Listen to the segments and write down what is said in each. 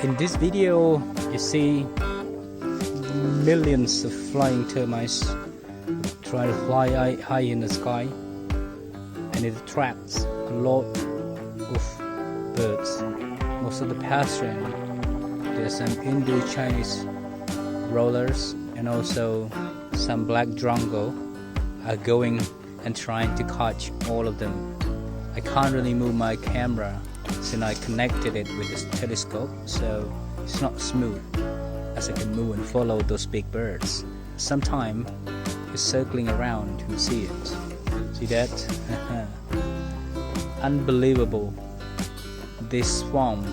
In this video, you see millions of flying termites try to fly high in the sky, and it attracts a lot of birds. Most of the passenger, there's some Indo-Chinese rollers and also some black drongo are going and trying to catch all of them. I can't really move my camera since I connected it with this telescope, so it's not smooth as I can move and follow those big birds. Sometimes it's circling around, you can see it. See that? Unbelievable. This swarm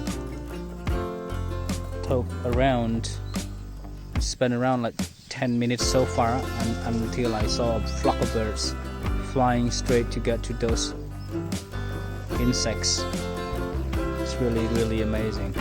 took around, spent around like 10 minutes so far until I saw a flock of birds flying straight to get to those insects. It's really amazing.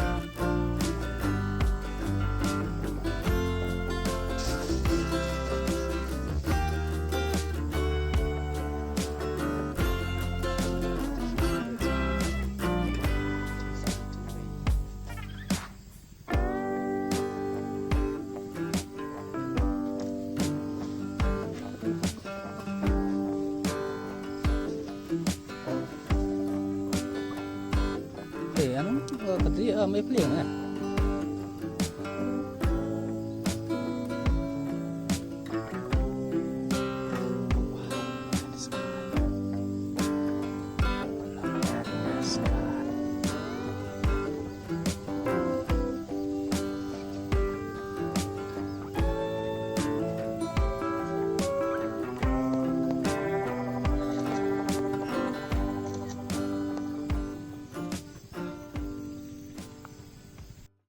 Ano, katanya may pling